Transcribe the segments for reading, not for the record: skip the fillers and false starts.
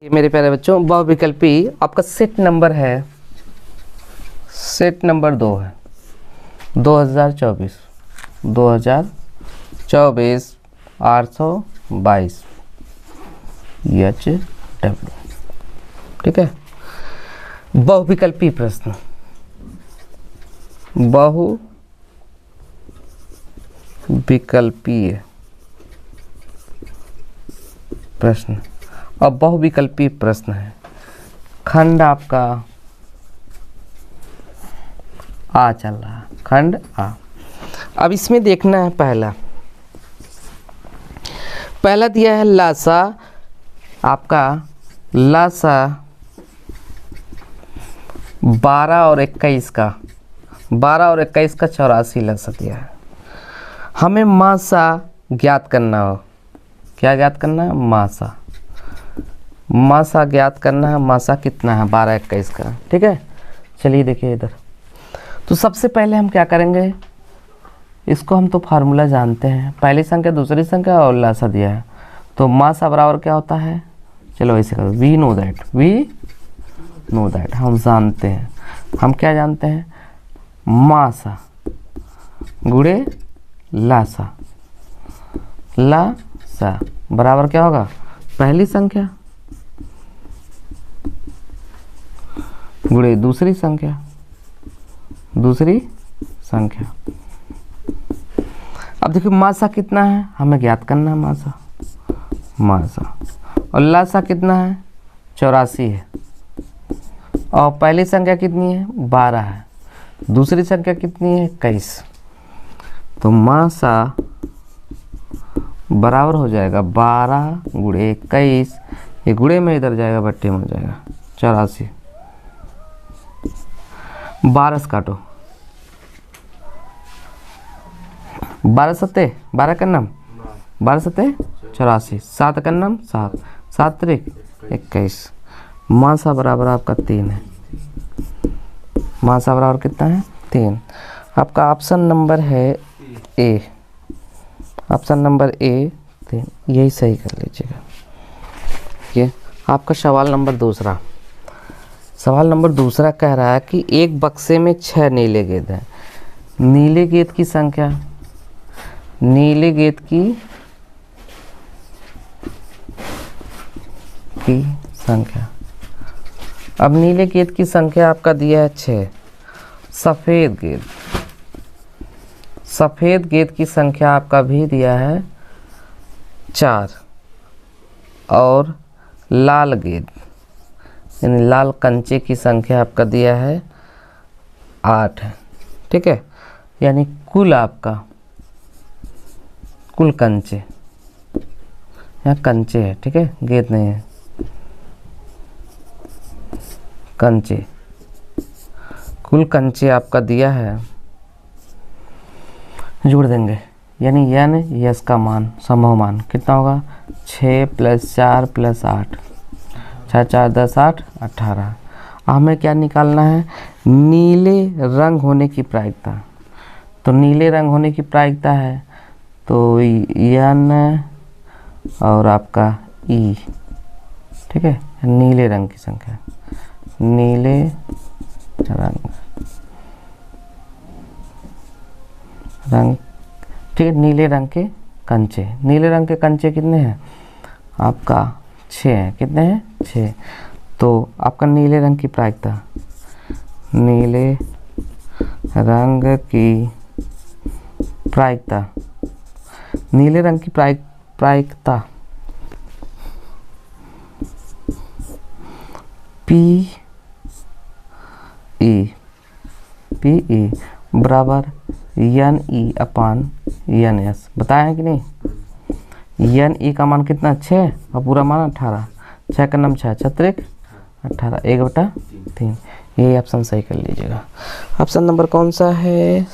ये मेरे प्यारे बच्चों बहुविकल्पी आपका सेट नंबर है, सेट नंबर 2 है 2024 822 HW। ठीक है, बहुविकल्पी प्रश्न, बहुविकल्पीय प्रश्न। अब बहुविकल्पी प्रश्न है, खंड आपका आ चल रहा, खंड आ। अब इसमें देखना है, पहला दिया है लासा, आपका लासा 12 और 21 का, 12 और 21 का 84 लासा दिया है। हमें मासा ज्ञात करना हो, क्या ज्ञात करना है? मासा, मासा ज्ञात करना है। मासा कितना है? 12 21 का। ठीक है, चलिए देखिए इधर। तो सबसे पहले हम क्या करेंगे, इसको हम तो फार्मूला जानते हैं, पहली संख्या दूसरी संख्या और लासा दिया है, तो मासा बराबर क्या होता है? चलो ऐसे करो, वी नो दैट, हम जानते हैं। हम क्या जानते हैं? मासा गुणे लासा, लासा बराबर क्या होगा? पहली संख्या गुणे दूसरी संख्या, अब देखिए मासा कितना है हमें ज्ञात करना है, मासा और लासा कितना है? 84 है। और पहली संख्या कितनी है? 12 है। दूसरी संख्या कितनी है? 21। तो मासा बराबर हो जाएगा 12 गुणे 21, ये गुणे में इधर जाएगा, बट्टे में हो जाएगा 84। 12 से काटो, 12 सत्ते 12 का नाम 12 सत्ते 84, 7 का नाम 7, 7 त्रिक 21। मासा बराबर आपका 3 है, मासा बराबर कितना है? 3। आपका ऑप्शन नंबर है ए, ऑप्शन नंबर ए 3, यही सही कर लीजिएगा। ये आपका सवाल नंबर दूसरा, सवाल नंबर दूसरा कह रहा है कि एक बक्से में 6 नीले गेंद हैं। नीले गेंद की संख्या, नीले गेंद की संख्या, अब नीले गेंद की संख्या आपका दिया है 6। सफ़ेद गेंद, सफ़ेद गेंद की संख्या आपका भी दिया है 4 और लाल गेंद यानी लाल कंचे की संख्या आपका दिया है 8 है। ठीक है, यानी कुल आपका कुल कंचे, यहाँ कंचे है, ठीक है, गेंद नहीं है, कंचे, कुल कंचे आपका दिया है, जोड़ देंगे, यानी n यस का मान, संभव मान कितना होगा? 6 + 4 + 8, 6 4 10 8 18। हमें क्या निकालना है? नीले रंग होने की प्रायिकता। तो नीले रंग होने की प्रायिकता है तो n और आपका e, ठीक है, नीले रंग की संख्या, नीले रंग, ठीक है, नीले रंग के कंचे, नीले रंग के कंचे कितने हैं? आपका 6 हैं। कितने हैं? 6। तो आपका नीले रंग की प्रायिकता, नीले रंग की प्रायिकता, नीले रंग की प्रायिकता PE बराबर NE/NS, बताया है कि नहीं? NE का मान कितना? 6 और पूरा मान 18, 6 का नाम 6, 6 त्रिक 18, 1/3। यही ऑप्शन सही कर लीजिएगा। ऑप्शन नंबर कौन सा है?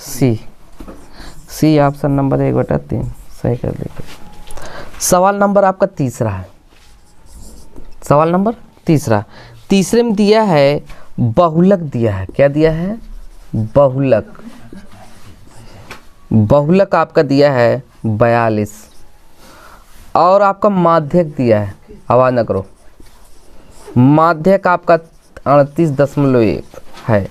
सी ऑप्शन नंबर 1/3 सही कर लीजिएगा। सवाल नंबर आपका तीसरा है, सवाल नंबर तीसरा, तीसरे में दिया है बहुलक, दिया है, क्या दिया है? बहुलक, बहुलक आपका दिया है 42 और आपका माध्यक दिया है, आवाज न करो, माध्यक आपका 38.1 है।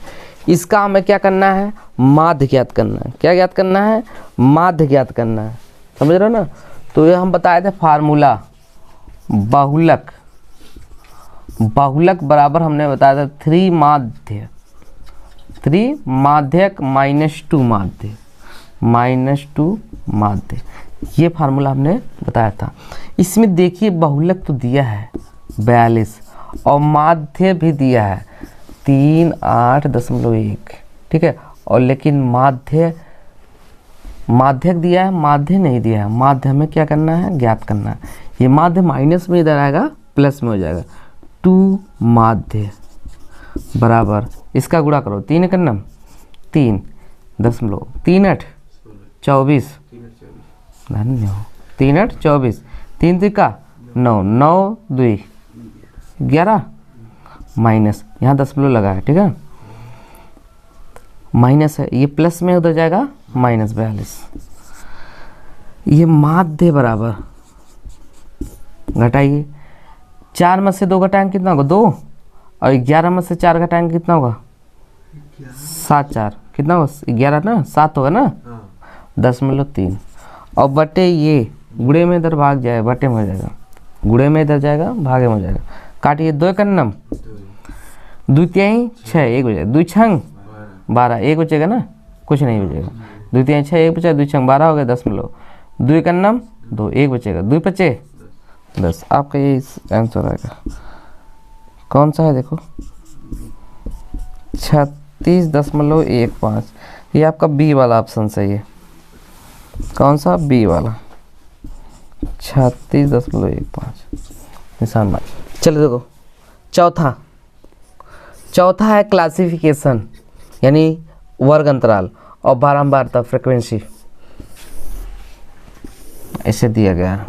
इसका हमें क्या करना है, माध्य ज्ञात करना है। क्या ज्ञात करना है, माध्य ज्ञात करना है, समझ रहे हो ना। तो ये हम बताए थे फार्मूला, बहुलक, बहुलक बराबर हमने बताया था 3 माध्य, 3 माध्यक -2 माध्य, -2 माध्य, ये फार्मूला हमने बताया था। इसमें देखिए बहुलक तो दिया है 42 और माध्य भी दिया है 38.1, ठीक है। और लेकिन माध्यक दिया है, माध्य नहीं दिया है। माध्य में क्या करना है, ज्ञात करना है। ये माध्य माइनस में इधर आएगा, प्लस में हो जाएगा। 2 माध्य बराबर, इसका गुणा करो, 3 का नम 3 दशमलव 3 8 24, 3 8 24, 3 3 9 9 2 11 माइनस, यहाँ दशमलव लगा है, ठीक है, माइनस है, ये प्लस में उधर जाएगा -42। ये माध्य बराबर, घटाइए, 4 में से 2 घटाएंगे कितना होगा 2, और 11 में से 4 घटाएंगे कितना होगा 7 4 कितना होगा 11 ना, 7 होगा ना, 0.3 और बटे ये गुणे में इधर भाग जाए, बटे में हो जाएगा, गुणे में इधर जाएगा, भागे में हो जाएगा। काटिए, 2 का नम 2 3 6 1 बचेगा, 2 6 12 1 बचेगा ना, कुछ नहीं बचेगा, 2 3 6 1 बचा, 2 6 12 हो गया, 10.2 का नम 2 1 बचेगा, 2 बचे 10। आपका ये आंसर आएगा। कौन सा है देखो, 36.15, ये आपका बी वाला ऑप्शन सही है। कौन सा, बी वाला 36.15 निशान मार। चलो देखो चौथा है क्लासिफिकेशन यानी वर्ग अंतराल और बारंबारता फ्रीक्वेंसी, ऐसे दिया गया है।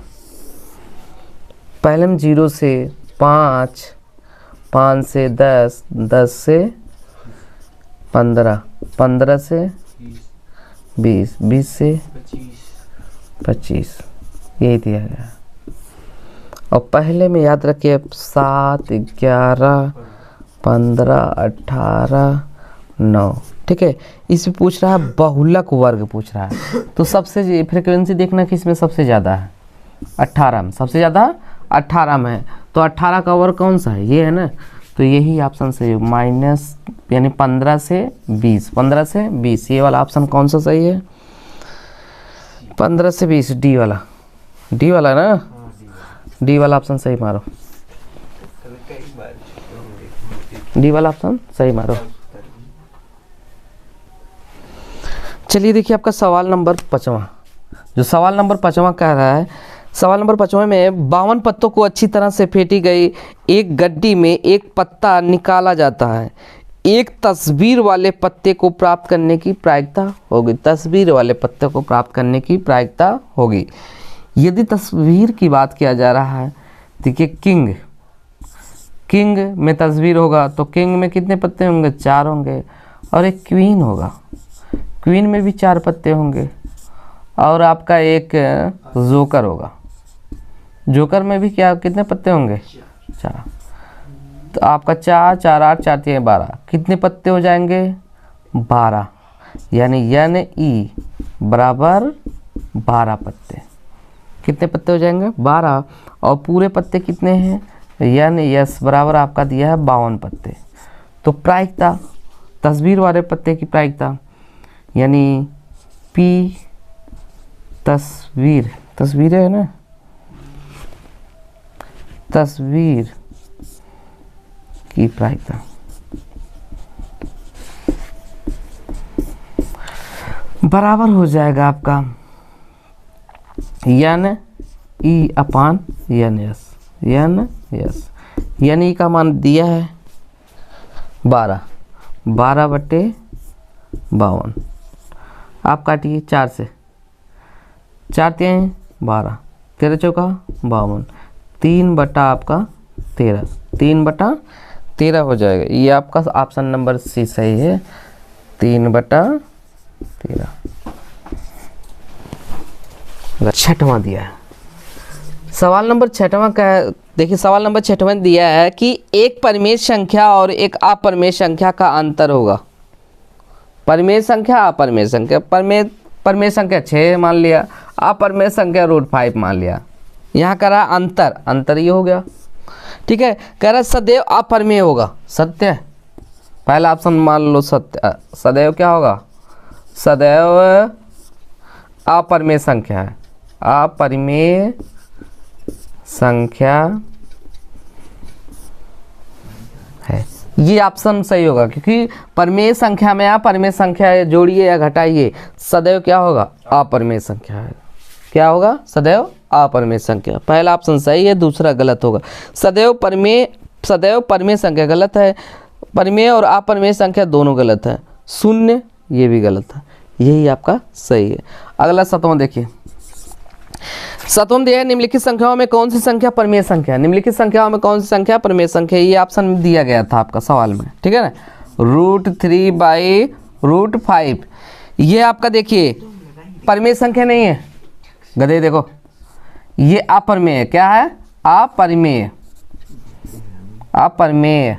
पहले में 0 से 5, 5 से 10, 10 से 15, 15 से 20, 20 से 25, यही दिया गया। और पहले में याद रखिए 7, 11, 15, 18, 9, ठीक है। इसमें पूछ रहा है बहुलक वर्ग पूछ रहा है, तो सबसे फ्रीक्वेंसी देखना कि इसमें सबसे ज़्यादा है 18 में, सबसे ज़्यादा 18 में है। तो 18 का वर्ग कौन सा है, ये है ना, तो यही ऑप्शन सही है, माइनस यानी 15 से 20, 15 से 20, ये वाला ऑप्शन कौन सा सही है, 15 से 20, डी वाला, डी वाला ना, डी वाला ऑप्शन सही मारो, डी वाला ऑप्शन सही मारो। चलिए देखिए आपका सवाल नंबर 5वां, जो सवाल नंबर 5वां कह रहा है, सवाल नंबर 5वां में 52 पत्तों को अच्छी तरह से फेंटी गई एक गड्डी में एक पत्ता निकाला जाता है, एक तस्वीर वाले पत्ते को प्राप्त करने की प्रायिकता होगी। तस्वीर वाले पत्ते को प्राप्त करने की प्रायिकता होगी। यदि तस्वीर की बात किया जा रहा है, देखिए किंग में तस्वीर होगा तो किंग में कितने पत्ते होंगे, 4 होंगे, और एक क्वीन होगा, क्वीन में भी 4 पत्ते होंगे, और आपका एक जोकर होगा, जोकर में भी क्या कितने पत्ते होंगे, 4। तो आपका 4 4 8 4 3 12, कितने पत्ते हो जाएंगे, 12, यानी एन ई बराबर 12 पत्ते। कितने पत्ते हो जाएंगे, 12, और पूरे पत्ते कितने हैं, एन एस बराबर आपका दिया है 52 पत्ते। तो प्रायिकता, तस्वीर वाले पत्ते की प्रायिकता यानी पी तस्वीर है ना, तस्वीर की प्रायिकता बराबर हो जाएगा आपका N E upon N S, N S, N E का मान दिया है 12, 12/52। आप काटिए 4 से, 4 3 12, 13 चौका 52, 3 आपका 13, 3/13 हो जाएगा। ये आपका ऑप्शन नंबर सी सही है, 3/13। 6वां दिया है, सवाल नंबर 6वां देखिए सवाल नंबर 56 दिया है कि एक परिमेय संख्या और एक अपरिमेय संख्या का अंतर होगा। परिमेय संख्या अपरिमेय संख्या, परिमेय संख्या 6 मान लिया, अपरिमेय संख्या √5 मान लिया। यहाँ कह रहा अंतर, अंतर ये हो गया, ठीक है। कह रहा सदैव अपरिमेय होगा, सत्य, पहला ऑप्शन मान लो सत्य। सदैव क्या होगा, सदैव अपरिमेय संख्या है, अपरिमेय संख्या है, ये ऑप्शन सही होगा, क्योंकि परिमेय संख्या में अपरिमेय संख्या जोड़िए या घटाइए, सदैव क्या होगा, अपरिमेय संख्या है। क्या होगा, सदैव अपरिमेय संख्या। पहला ऑप्शन सही है, दूसरा गलत होगा। सदैव परिमेय संख्या गलत है, परिमेय और अपरिमेय संख्या दोनों गलत है। शून्य ये भी गलत है, यही आपका सही है। अगला 7वां देखिए, 7वां दिया है निम्नलिखित संख्याओं में कौन सी संख्या परिमेय संख्या है। निम्नलिखित संख्याओं में कौन सी संख्या परिमेय संख्या, ये ऑप्शन दिया गया था आपका सवाल में, ठीक है ना। √3/√5 ये आपका देखिए परिमेय संख्या नहीं है गधे, देखो ये अपरिमेय है। क्या है, अपरिमेय, अपरिमेय।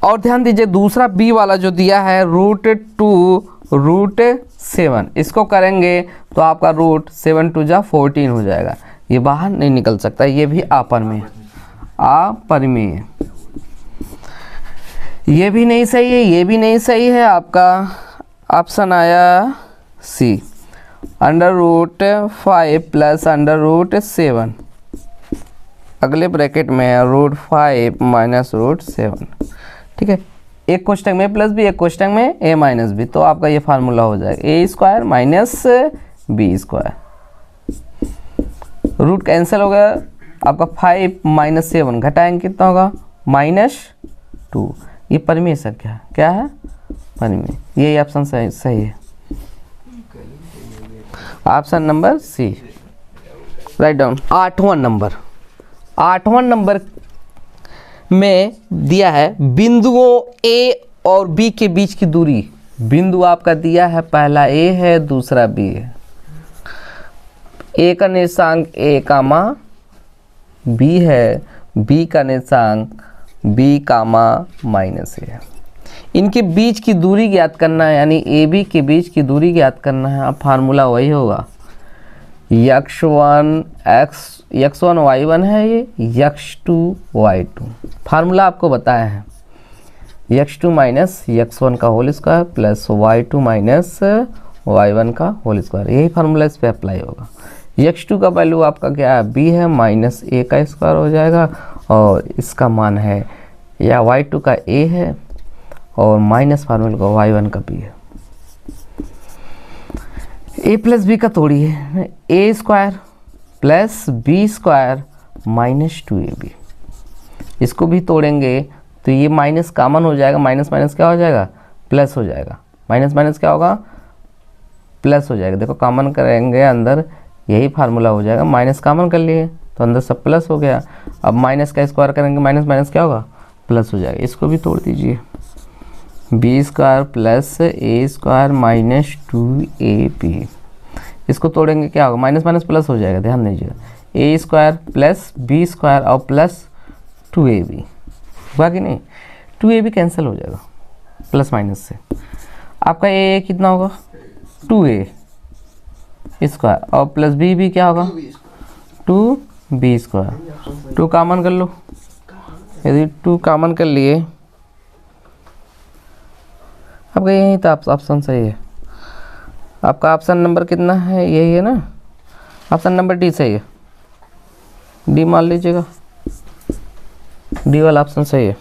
और ध्यान दीजिए दूसरा बी वाला जो दिया है √2√7, इसको करेंगे तो आपका √7×2 = 14 हो जाएगा, ये बाहर नहीं निकल सकता, ये भी अपरिमेय, अपरिमेय। ये भी नहीं सही है, ये भी नहीं सही है, आपका ऑप्शन आया सी, √5 + √7, अगले ब्रैकेट में √5 - √7, ठीक है। एक कोष्टक में +b, एक कोष्टक में a - b, तो आपका ये फार्मूला हो जाएगा a² - b²। रूट कैंसिल हो गया, आपका 5 - 7 घटाएंगे कितना होगा, -2। ये परिमेय संख्या है, क्या है, परिमेय। यही ऑप्शन सही है, option number C, write down. 8वां नंबर में दिया है बिंदुओं A और B के बीच की दूरी। बिंदु आपका दिया है, पहला A है, दूसरा B है। A का निर्देशांक A, B है, B का निर्देशांक B, -A है। इनके बीच की दूरी ज्ञात करना है, यानी AB के बीच की दूरी ज्ञात करना है। अब फार्मूला वही होगा, x1 y1 है, ये x2 y2। फार्मूला आपको बताया है, x2 - x1 का whole square plus y2 - y1 का होल स्क्वायर, यही फार्मूला इस पर अप्लाई होगा। x2 का वैल्यू आपका क्या है, b है, -a का स्क्वायर हो जाएगा, और इसका मान है, या y2 का a है और माइनस फार्मूला का y1 का b है। a + b का तोड़िए, a² + b² - 2ab, इसको भी तोड़ेंगे तो ये माइनस कॉमन हो जाएगा, माइनस माइनस क्या हो जाएगा, प्लस हो जाएगा, माइनस माइनस क्या होगा, प्लस हो जाएगा। देखो कॉमन करेंगे अंदर, यही फार्मूला हो जाएगा, माइनस कॉमन कर लिए तो अंदर सब प्लस हो गया। अब माइनस का स्क्वायर करेंगे, माइनस माइनस क्या होगा, प्लस हो जाएगा। इसको भी तोड़ दीजिए, b² + a² - 2ab, इसको तोड़ेंगे क्या होगा, माइनस माइनस प्लस हो जाएगा, ध्यान दीजिएगा, a² + b² और प्लस 2ab, हुआ कि नहीं, 2ab कैंसिल हो जाएगा प्लस माइनस से। आपका a कितना होगा, 2a² और प्लस b क्या होगा, 2b²। 2 कॉमन कर लो, यदि 2 कॉमन कर लिए आपका यही तो ऑप्शन सही है। आपका ऑप्शन नंबर कितना है, यही है ना, ऑप्शन नंबर डी सही है, डी मान लीजिएगा, डी वाला ऑप्शन सही है।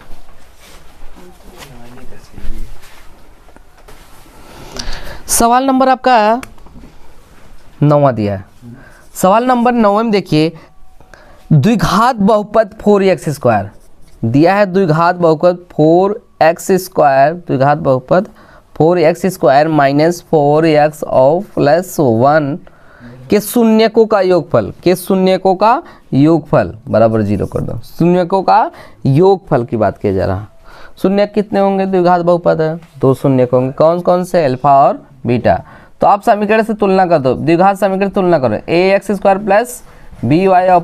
सवाल नंबर आपका 9वां दिया है। सवाल नंबर 9 में देखिए, द्विघात बहुपद 4x² दिया है, द्विघात बहुपद 4x², द्विघात बहुपद 4x² - 4x और +1 के शून्यकों का योगफल, के शून्यकों का योगफल बराबर 0 कर दो। शून्यकों का योगफल की बात किया जा रहा है। शून्य कितने होंगे, द्विघात बहुपद है, 2 शून्यक होंगे, कौन कौन से, अल्फा और बीटा। तो आप समीकरण से तुलना कर दो, द्विघात समीकरण तुलना करो, ax² + by और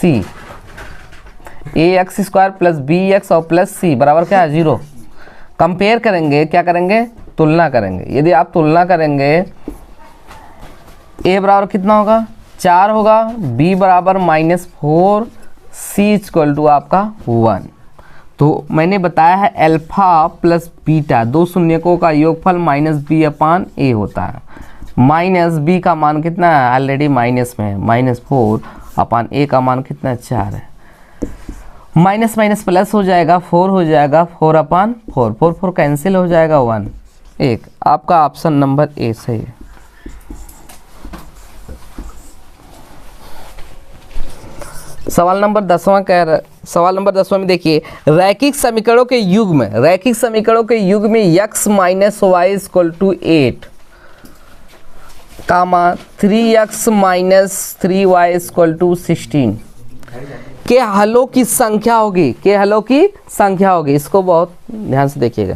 C, A x square plus B x और प्लस सी बराबर क्या है 0। कंपेयर करेंगे, क्या करेंगे, तुलना करेंगे। यदि आप तुलना करेंगे ए बराबर कितना होगा 4 होगा, बी बराबर -4, सी इक्वल टू आपका 1। तो मैंने बताया है अल्फा प्लस बीटा दो शून्यकों का योगफल -b/a होता है। माइनस बी का मान कितना है, ऑलरेडी माइनस में है, -4/a का मान कितना है 4 है। माइनस माइनस प्लस हो जाएगा, 4 हो जाएगा, 4/4, 4 कैंसिल हो जाएगा 1। एक आपका ऑप्शन नंबर ए सही है। सवाल नंबर 10वां कह रहा, सवाल नंबर 10वां में देखिए, रैखिक समीकरणों के युग में, रैखिक समीकरणों के युग में x - y = 8, कामा 3x - 3y = 16 के हलों की संख्या होगी, के हलों की संख्या होगी। इसको बहुत ध्यान से देखिएगा।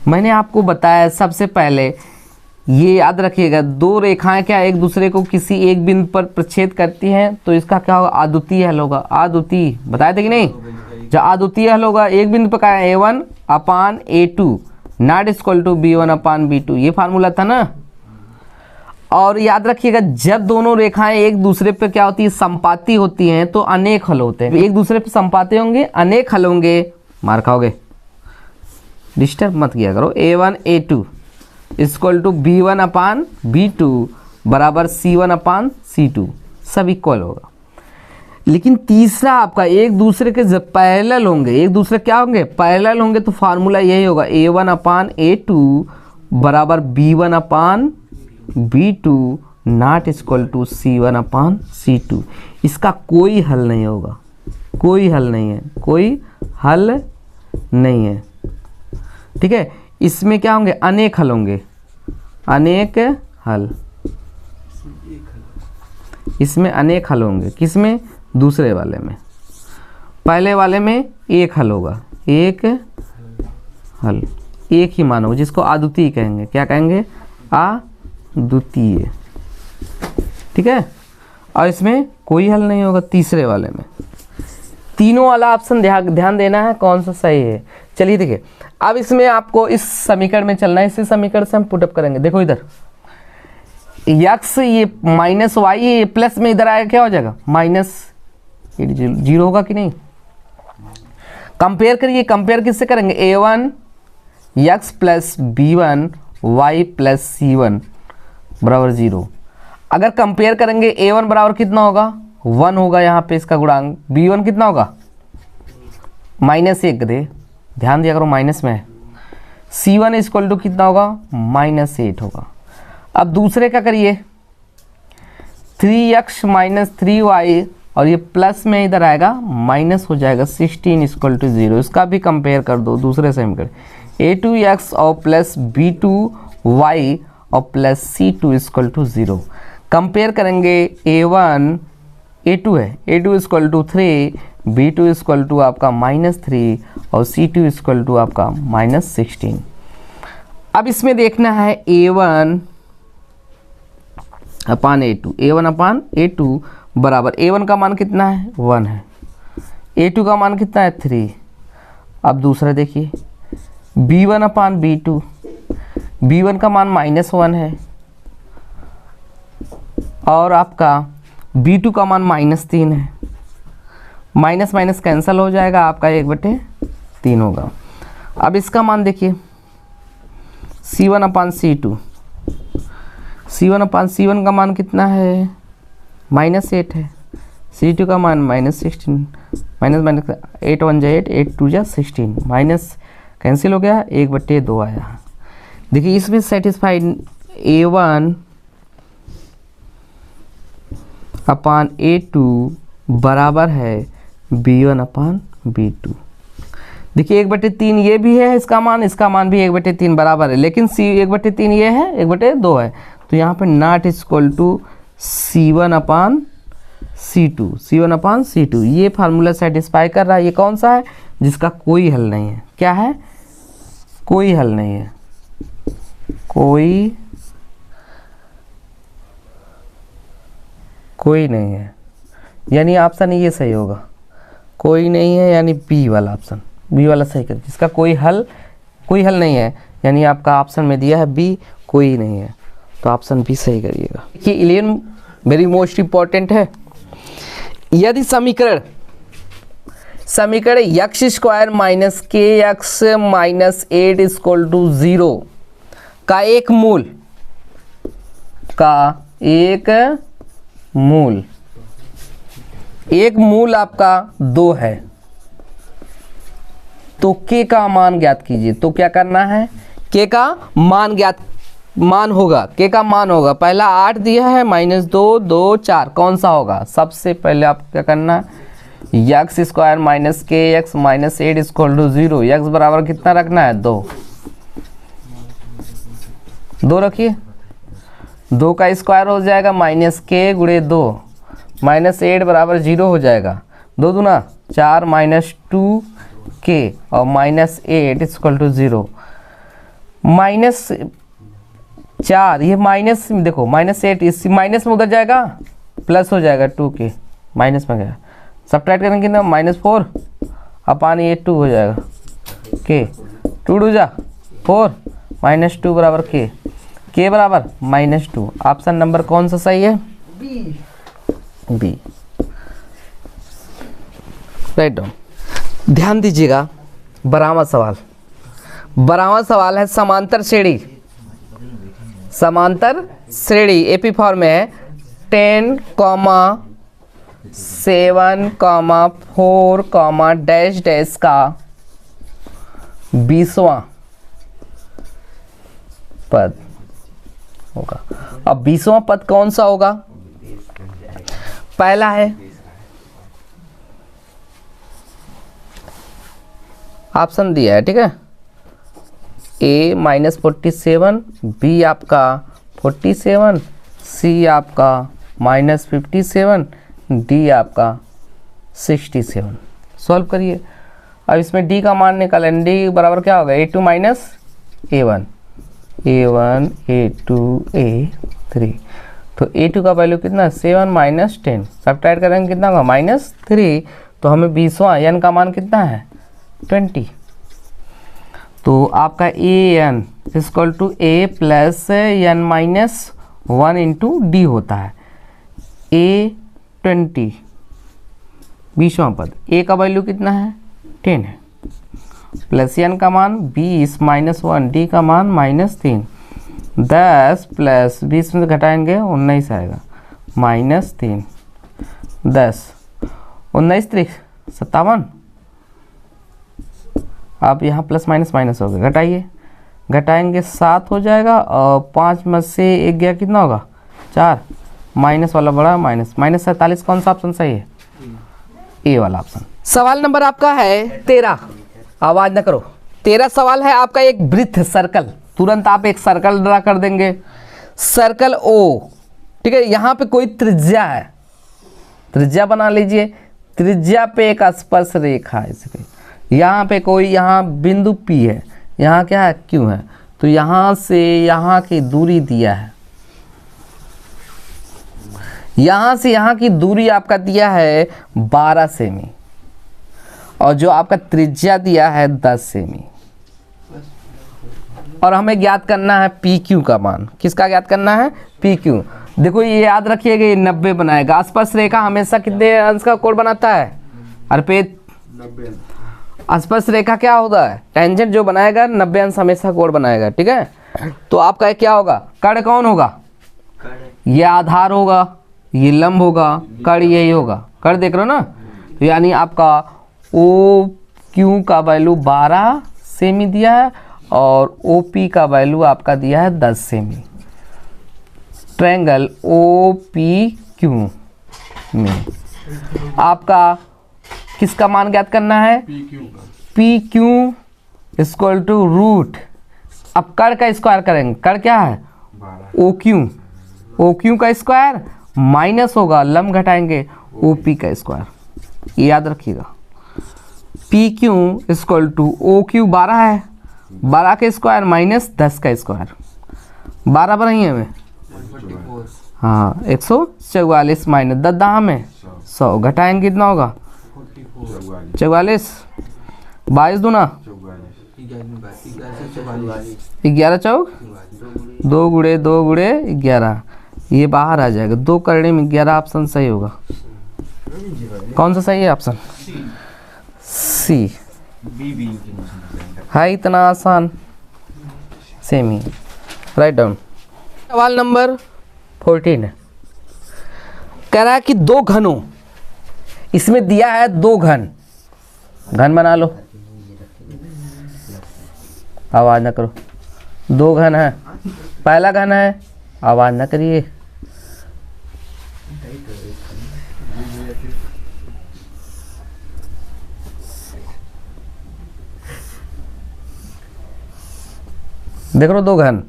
मैंने आपको बताया सबसे पहले, ये याद रखिएगा, दो रेखाएं क्या एक दूसरे को किसी एक बिंदु पर प्रच्छेद करती हैं तो इसका क्या होगा, अद्वितीय हल होगा। अद्वितीय बताए थे कि नहीं, जो अद्वितीय हल होगा एक बिंदु पर क्या है a1/a2 not equal to b1/b2, ये फार्मूला था ना। और याद रखिएगा जब दोनों रेखाएं एक दूसरे पे क्या होती है, संपाती होती हैं तो अनेक हल होते हैं। एक दूसरे पे संपाती होंगे, अनेक हल होंगे, मार खाओगे, डिस्टर्ब मत किया करो। a1/a2 इक्वल टू b1/b2 बराबर c1/c2, सब इक्वल होगा। लेकिन तीसरा आपका एक दूसरे के जब पैरेलल होंगे, एक दूसरे क्या होंगे, पैरेलल होंगे, तो फार्मूला यही होगा a1/a2 बराबर b1/b2 not equal to c1/c2। इसका कोई हल नहीं होगा, कोई हल नहीं है, कोई हल नहीं है, ठीक है। इसमें क्या होंगे, अनेक हल होंगे, अनेक हल, इसमें अनेक हल होंगे। किसमें, दूसरे वाले में। पहले वाले में एक हल होगा, एक हल, एक ही मान होगा, जिसको अद्वितीय कहेंगे। क्या कहेंगे, अद्वितीय, ठीक है। और इसमें कोई हल नहीं होगा तीसरे वाले में। तीनों वाला ऑप्शन ध्यान देना है कौन सा सही है। चलिए देखिए, अब इसमें आपको इस समीकरण में चलना है, इसी समीकरण से हम पुटअप करेंगे। देखो इधर x ये -y ये प्लस में इधर आएगा, क्या हो जाएगा -0 होगा कि नहीं। कंपेयर करिए, कंपेयर किससे करेंगे, a1 x plus b1 y plus c1 बराबर 0। अगर कंपेयर करेंगे a1 बराबर कितना होगा 1 होगा, यहाँ पे इसका गुणांक। b1 कितना होगा -1 दे, ध्यान दिया करो माइनस में है। c1 इक्वल टू कितना होगा -8 होगा। अब दूसरे का करिए, 3x - 3y और ये प्लस में इधर आएगा माइनस हो जाएगा 16 इक्वल टू 0। इसका भी कंपेयर कर दो दूसरे से हम करें, a2x और प्लस b2y और plus c2 equal to 0। Compare करेंगे a1 a2 है, a2 equal to 3, b2 equal to आपका -3 और c2 इक्वल टू आपका -16। अब इसमें देखना है a1/a2, a1/a2 बराबर a1 का मान कितना है 1 है, a2 का मान कितना है 3। अब दूसरा देखिए b1/b2, b1 का मान -1 है और आपका b2 का मान -3 है। माइनस माइनस कैंसिल हो जाएगा, आपका 1/3 होगा। अब इसका मान देखिए c1/c2, c1/c1 का मान कितना है -8 है, c2 का मान -16, माइनस 8 1 जा 8, 8 2 जा 16, माइनस कैंसिल हो गया, 1/2 आया। देखिए इसमें सेटिस्फाइड a1/a2 बराबर है b1/b2। देखिए 1/3 ये भी है, इसका मान भी 1/3 बराबर है, लेकिन 1/3 ये है, 1/2 है, तो यहाँ पे नॉट इक्वल टू c1/c2। ये फार्मूला सेटिस्फाई कर रहा है। ये कौन सा है, जिसका कोई हल नहीं है। क्या है, कोई हल नहीं है, कोई नहीं है। यानी ऑप्शन ये सही होगा, कोई नहीं है, यानी बी वाला ऑप्शन, बी वाला सही कर, जिसका कोई हल नहीं है, यानी आपका ऑप्शन में दिया है बी, कोई नहीं है, तो ऑप्शन बी सही करिएगा। देखिए 11 वेरी मोस्ट इंपॉर्टेंट है। यदि समीकरण एक्स स्क्वायर माइनस के एक्स माइनस 8 इक्वल टू 0 का एक मूल आपका 2 है, तो के का मान ज्ञात कीजिए। तो क्या करना है, के का मान होगा, के का मान होगा, पहला 8 दिया है, -2 2 4, कौन सा होगा। सबसे पहले आप क्या करना, एक्स स्क्वायर माइनस के x minus 8 equal to 0, x बराबर कितना रखना है, 2 रखिए, 2 का स्क्वायर हो जाएगा माइनस के गुणे 2, माइनस 8 बराबर 0 हो जाएगा, 2 दूना 4 माइनस 2 के और माइनस 8 इक्वल टू 0, माइनस 4, ये माइनस देखो माइनस 8 इस माइनस में उधर जाएगा, प्लस हो जाएगा 2 के, माइनस में गया, सब्ट्रैक्ट करेंगे ना -4 अपान ये 2 हो जाएगा, के 2 2 जा 4 -2 बराबर के बराबर -2। ऑप्शन नंबर कौन सा सही है, बी। Write down. ध्यान दीजिएगा, 12वां सवाल है समांतर श्रेणी एपी फॉर्म में है 10, 7, 4, डैश डैश का 20वां पद होगा। अब 20वां पद कौन सा होगा, पहला है ऑप्शन दिया है, ठीक है, ए -47, बी आपका 47, सी आपका -57, डी आपका 67। सॉल्व करिए। अब इसमें डी का मान निकालें, डी बराबर क्या होगा, A2 minus A1, A1 A2 A3, तो A2 का वैल्यू कितना, 7 माइनस 10, सब्ट्रैक्ट करेंगे कितना होगा, -3, तो हमें 20वां n का मान कितना है, 20। तो आपका an equal to a plus n minus 1 into d होता है, a 20 20वां पद, a का वैल्यू कितना है 10 है, प्लस n का मान 20 -1, डी का मान -3, 10 प्लस 20 में से घटाएंगे 19 आएगा, -3 10 19 3 57। आप यहाँ प्लस माइनस हो गया, घटाएंगे 7 हो जाएगा, और 5 में से 1 गया, कितना होगा 4, माइनस वाला बड़ा -47। कौन सा ऑप्शन सही है, ए वाला ऑप्शन। सवाल नंबर आपका है 13, आवाज ना करो। 13 सवाल है आपका, एक वृत्त सर्कल, तुरंत आप एक सर्कल ड्रा कर देंगे, सर्कल ओ, ठीक है, यहाँ पे कोई त्रिज्या है, त्रिज्या बना लीजिए, त्रिज्या पे एक स्पर्श रेखा है, इसके यहाँ पे कोई, यहाँ बिंदु P है, यहाँ क्या है Q है, तो यहाँ से यहाँ की दूरी दिया है, यहाँ से यहाँ की दूरी आपका दिया है 12 सेमी, और जो आपका त्रिज्या दिया है 10 सेमी, और हमें ज्ञात करना है PQ का मान। किसका ज्ञात करना है, PQ। देखो ये याद रखिएगा, ये 90 बनाएगा, स्पर्श रेखा हमेशा कितने अंश का कोण बनाता है, अर्पित 90। स्पर्श रेखा क्या होता है, टेंजेंट जो बनाएगा 90 अंश हमेशा कोण बनाएगा, ठीक है। तो आपका क्या होगा, कर्ण कौन होगा, ये आधार होगा, ये लंब होगा, कर्ण यही होगा, कर्ण देख रहे हो ना, तो यानी आपका OQ का वैल्यू 12 सेमी दिया है, और OP का वैल्यू आपका दिया है 10 सेमी। ट्रायंगल OPQ में आपका किसका मान ज्ञात करना है, PQ इक्वल टू रूट, अब कर्ण का स्क्वायर करेंगे, कर्ण क्या है OQ का स्क्वायर माइनस होगा, लंब घटाएंगे OP का स्क्वायर, ये याद रखिएगा। PQ इक्वल टू OQ 12 है, 12 का स्क्वायर माइनस 10 का स्क्वायर, 12 बनाइए हमें, हाँ 144 माइनस 10 दाम में 100 घटाएंगे कितना होगा 44। 22 दूना 11 चौक 2 गुड़े 2 गुड़े 11, ये बाहर आ जाएगा। 2 करने में 11 ऑप्शन सही होगा। कौन सा सही है ऑप्शन सी। है इतना आसान, सेम ही। Write down. सवाल नंबर 14 है, कह रहा है कि 2 घनों, इसमें दिया है 2 घन, घन बना लो। आवाज ना करो। 2 घन है, पहला घन है, आवाज ना करिए। देख लो 2 घन,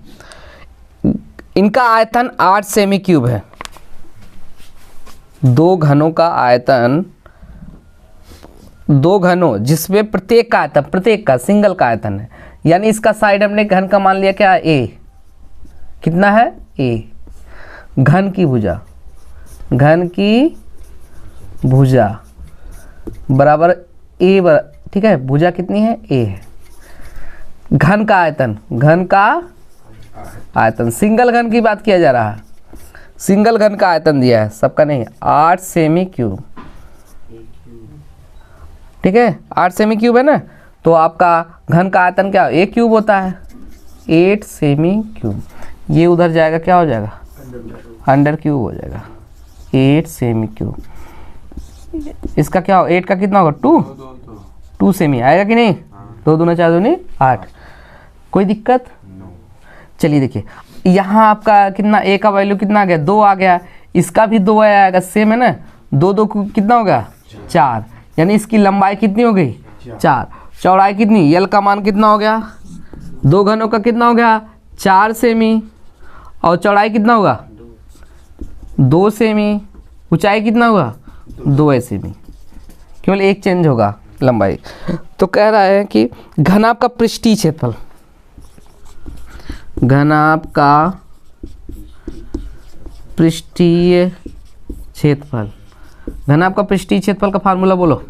इनका आयतन 8 सेमी क्यूब है। 2 घनों का आयतन, 2 घनों जिसमें प्रत्येक का आयतन, प्रत्येक का सिंगल का आयतन है, यानी इसका साइड हमने घन का मान लिया क्या, ए। कितना है ए। घन की भुजा, घन की भुजा बराबर ए, ठीक है। भुजा कितनी है, ए है। घन का आयतन, घन का आयतन, सिंगल घन की बात किया जा रहा है। सिंगल घन का आयतन दिया है, सबका नहीं, 8 सेमी क्यूब। ठीक है, 8 सेमी क्यूब है ना, तो आपका घन का आयतन क्या, ए क्यूब होता है, 8 सेमी क्यूब। ये उधर जाएगा, क्या हो जाएगा, अंडर क्यूब हो जाएगा। 8 सेमी क्यूब, इसका क्या हो, 8 का कितना होगा, 2 सेमी आएगा कि नहीं। 2 दूना 4 दूनी 8। कोई दिक्कत। चलिए देखिए, यहाँ आपका कितना, ए का वैल्यू कितना आ गया, 2 आ गया। इसका भी 2 आएगा, सेम है ना। 2 2 कितना हो गया, 4, यानी इसकी लंबाई कितनी हो गई, 4। चौड़ाई कितनी, यल का मान कितना हो गया, 2 घनों का कितना हो गया, 4 सेमी। और चौड़ाई कितना होगा, 2 सेमी। ऊंचाई कितना होगा, 2 सेमी। केवल एक चेंज होगा, लंबाई। तो कह रहा है कि घनाभ का पृष्ठीय क्षेत्रफल, घनाभ का पृष्ठीय क्षेत्रफल, घनाभ का पृष्ठीय क्षेत्रफल का फार्मूला बोलो।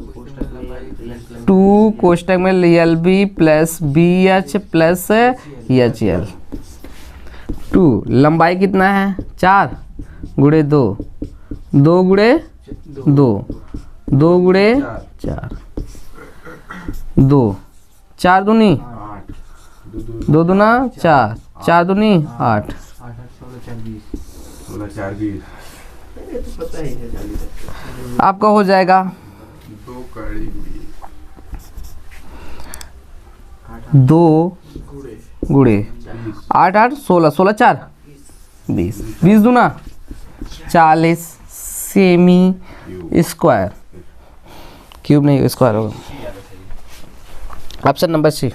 2 कोष्टक में L B plus B H plus H L. 2 लंबाई कितना है, 4 गुणे 2, 2 गुणे 2, 2 गुणे 4, 2 4 दूनी 2 दूना 4, 4 दूनी 8। आपका हो जाएगा 2 गुणे 8 8 16, 16 4 20, 20 दूना 40 सेमी स्क्वायर। क्यूब नहीं, स्क्वायर होगा। Option number C.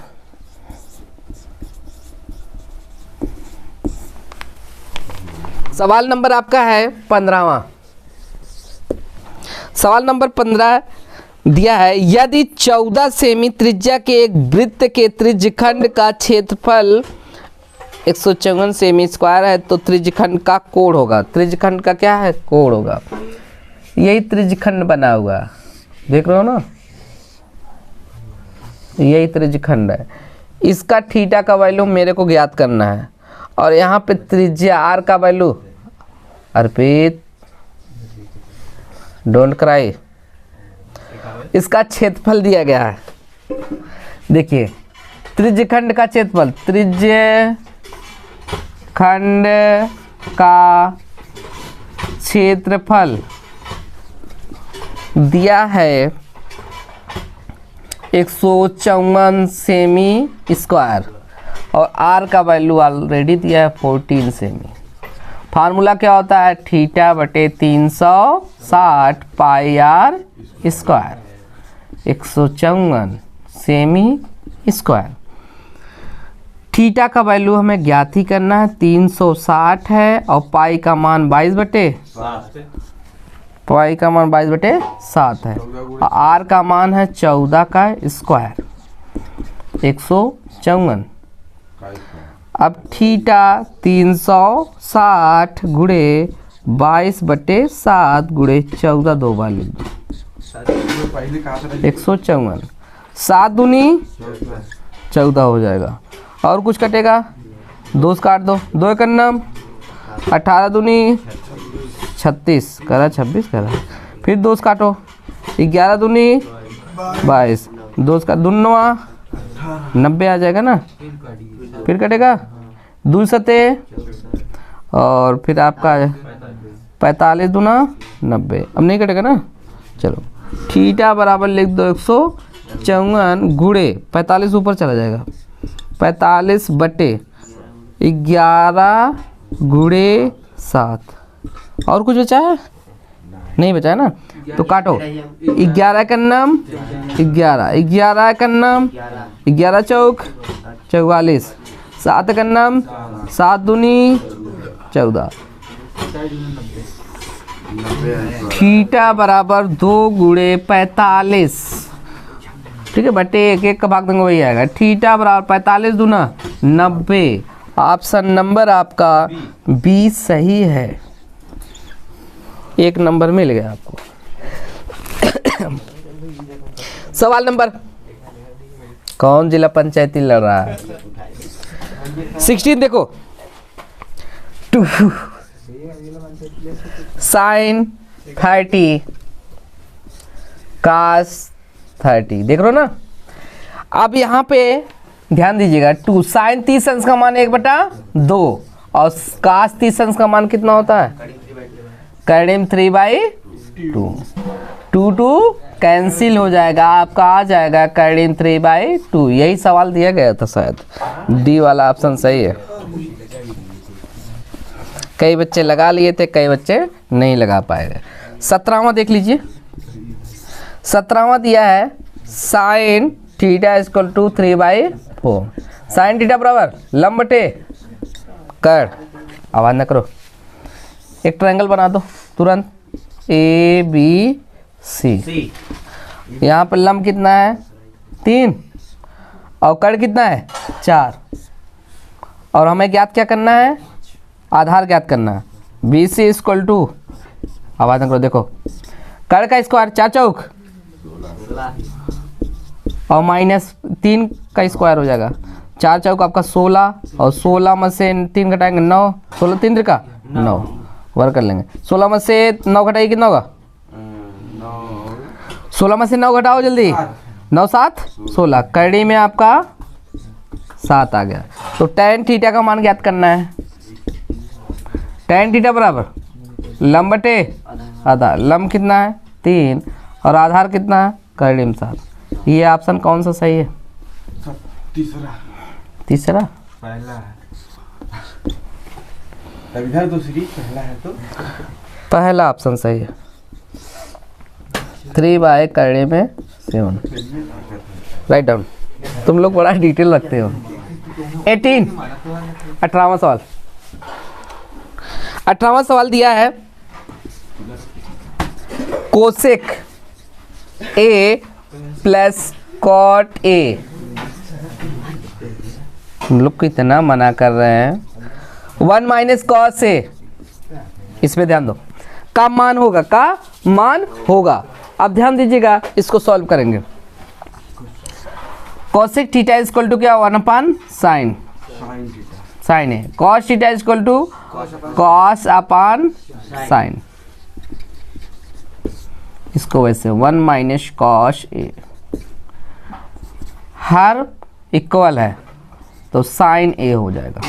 सवाल नंबर आपका है 15वां। सवाल नंबर 15 दिया है, यदि 14 सेमी त्रिज्या के एक वृत्त के त्रिज्यखंड का क्षेत्रफल 154 सेमी स्क्वायर है, तो त्रिज्यखंड का कोण होगा। त्रिज्यखंड का क्या है, कोण होगा। यही त्रिज्यखंड बना हुआ है, देख रहे हो ना, यही त्रिज्यखंड है। इसका थीटा का वैल्यू मेरे को ज्ञात करना है, और यहाँ पे त्रिज्या आर का वैल्यू, अर्पित डोंट क्राई, इसका क्षेत्रफल दिया गया है। देखिए त्रिज्यखंड का क्षेत्रफल, त्रिज्यखंड का क्षेत्रफल दिया है 154 सेमी स्क्वायर, और आर का वैल्यू ऑलरेडी दिया है 14 सेमी। फार्मूला क्या होता है, थीटा बटे 360 पाई आर स्क्वायर, 154 सेमी स्क्वायर। थीटा का वैल्यू हमें ज्ञात ही करना है, 360 है, और पाई का मान 22 बटे 7 है, और आर का मान है 14 का स्क्वायर, 154। अब थीटा 360 गुणे 22/7 गुणे 14 दो बार लिख दो, 154। 7 दूनी 14 हो जाएगा। और कुछ कटेगा, 2 से काट दो, 2 एक अन्नम, 18 दूनी 36 करा, 26 करा, फिर 2 से काटो, 11 दूनी 22, 2 से काट, दुन्नवा 90 आ जाएगा ना, फिर कटेगा 2 सते, और फिर आपका 45 दूना 90, अब नहीं कटेगा ना। चलो थीटा बराबर लिख दो 154 गुणे 45 ऊपर चला जाएगा, 45/11 गुणे 7। और कुछ बचा है? नहीं बचा है ना, तो काटो। 11 का नाम 11, 11 का नाम 11 चौक 44, 7 का नाम 7 दूनी 14। थीटा बराबर 2 गुणे 45, ठीक है, बटे 1 का भाग देंगे वही आएगा। थीटा बराबर 45 दूना 90। ऑप्शन नंबर आपका बी सही है, 1 नंबर मिल गया आपको। सवाल नंबर, कौन जिला पंचायती लड़ रहा है? 16 देखो, 2 sin 30 cos 30, देख रहे हो ना। अब यहाँ पे ध्यान दीजिएगा, 2 sin 30 अंश का मान 1/2 और cos 30 अंश का मान कितना होता है? करीब 3/2, 2 कैंसिल हो जाएगा, आपका आ जाएगा करीब 3/2। यही सवाल दिया गया था शायद, डी वाला ऑप्शन सही है। कई बच्चे लगा लिए थे, कई बच्चे नहीं लगा पाएंगे। 17वां देख लीजिए, 17वां दिया है sine theta equal to 3/4। Sine theta बराबर लंब बटे कर, आवाज ना करो, एक ट्रायंगल बना दो तुरंत, ABC। यहाँ पर लंब कितना है? 3, और कर कितना है? 4। और हमें ज्ञात क्या करना है? आधार ज्ञात करना है। BC इक्वल टू, आवाज ना करो, देखो, कर का स्क्वायर 4 चौक और -3 का स्क्वायर हो जाएगा, 4 चौक आपका 16, और 16 में से 3 घटाएंगे 9, 16 3 का 9, वर्क कर लेंगे। 16 में से 9 घटाइए कितना होगा? 16 में से 9 घटाओ जल्दी, 9 7 16, कड़ी में आपका 7 आ गया। तो tan थीटा का मान ज्ञात करना है। tan थीटा बराबर लंब बटे आधा, लंब कितना है? 3, और आधार कितना है? कड़ी में 7। ये ऑप्शन कौन सा सही है? तीसरा पहला है, इधर दूसरी, पहला है तो पहला ऑप्शन सही है। 3 करने में 7, राइट डाउन। तुम लोग बड़ा डिटेल रखते हो। 18, 18वां सवाल, 18वां सवाल दिया है cosec A plus cot A। हम लोग को इतना मना कर रहे हैं, 1 माइनस कॉस A, इस पे ध्यान दो, का मान होगा, का मान होगा। अब ध्यान दीजिएगा, इसको सॉल्व करेंगे। कॉसेक थीटा इक्वल टू क्या? 1 साइन साइन है। Cos theta equal to cos upon sine, इसको वैसे 1 माइनस कॉस ए, हर इक्वल है तो साइन ए हो जाएगा,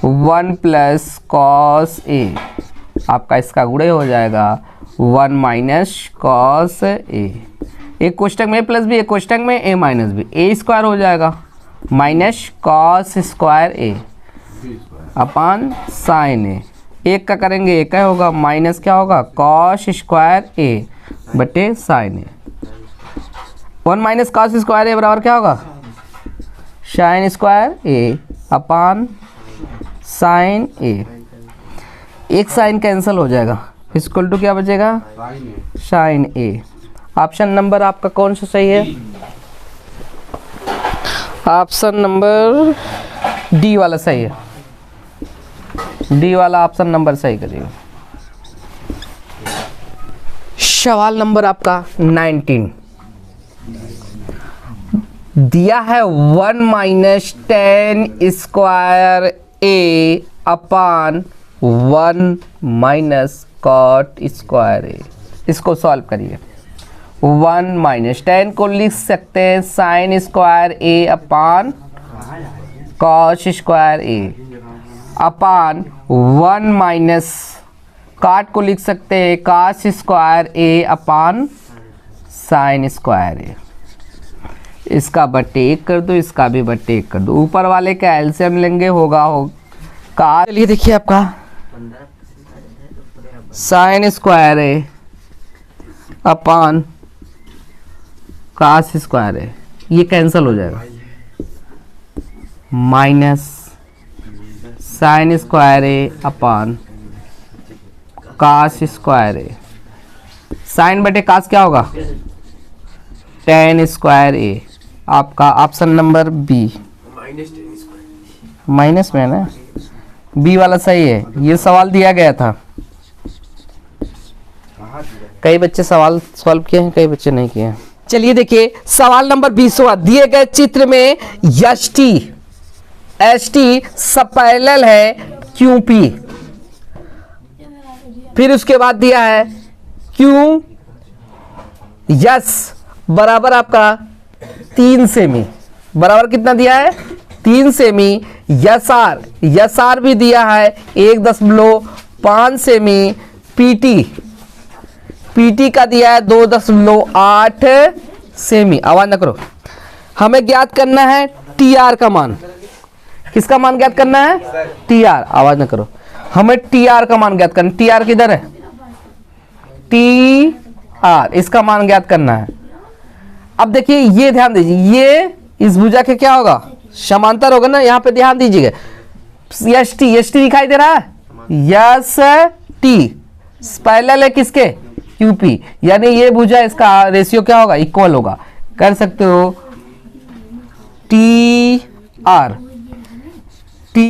1 प्लस कॉस ए, आपका इसका गुणे हो जाएगा 1 माइनस कॉस ए। एक कोष्टक में प्लस भी, एक कोष्टक में ए माइनस भी, ए स्क्वायर हो जाएगा माइनस कॉस स्क्वायर ए अपान साइन ए। एक का करेंगे एक का होगा, माइनस क्या होगा? कॉस स्क्वायर ए बटे साइन ए। 1 माइनस कॉस स्क्वायर ए बराबर क्या होगा? साइन स्क्वायर ए अपान साइन ए। एक साइन कैंसिल हो जाएगा, इक्वल टू क्या बचेगा? साइन ए। ऑप्शन नंबर आपका कौन सा सही है? ऑप्शन नंबर डी वाला सही है, डी वाला ऑप्शन नंबर सही करिएगा। सवाल नंबर आपका 19 दिया है 1 माइनस 10 स्क्वायर ए अपान 1 माइनस कॉट स्क्वायर ए। इसको सॉल्व करिए। 1 माइनस 10 को लिख सकते हैं साइन स्क्वायर ए अपान कॉस स्क्वायर ए अपान 1 माइनस काट को लिख सकते हैं कास स्क्वायर ए अपान साइन स्क्वायर ए। इसका बट्टे 1 कर दो, इसका भी बट्टे 1 कर दो। ऊपर वाले का एलसीएम लेंगे, होगा का। चलिए देखिए आपका साइन स्क्वायर ए अपान कास स्क्वायर ए, ये कैंसिल हो जाएगा। माइनस साइन स्क्वायर ए अपान कास स्क्वायर ए। साइन बटे कास क्या होगा? 10 स्क्वायर ए। आपका ऑप्शन नंबर बी माइनस में है ना, बी वाला सही है। ये सवाल दिया गया था, कई बच्चे सवाल सॉल्व किए हैं, कई बच्चे नहीं किए हैं। चलिए देखिए सवाल नंबर 20वां। दिए गए चित्र में एस टी पैरेलल है QP। फिर उसके बाद दिया है क्यू यस बराबर आपका 3 सेमी। बराबर कितना दिया है? 3 सेमी। यस आर भी दिया है 1.5 सेमी। पीटी का दिया है 2.8 सेमी। आवाज ना करो। हमें ज्ञात करना है TR का मान। किसका मान ज्ञात करना है? TR। आवाज ना करो। हमें TR का मान ज्ञात करना। TR किधर है? TR, इसका मान ज्ञात करना है। अब देखिए ये ध्यान दीजिए, ये इस भुजा के क्या होगा? समांतर होगा ना। यहाँ पे ध्यान दीजिएगा, एस टी दिखाई दे रहा है। यस टी पैरेलल है किसके? QP। यानी ये भुजा इसका रेशियो क्या होगा? इक्वल होगा। कर सकते हो TR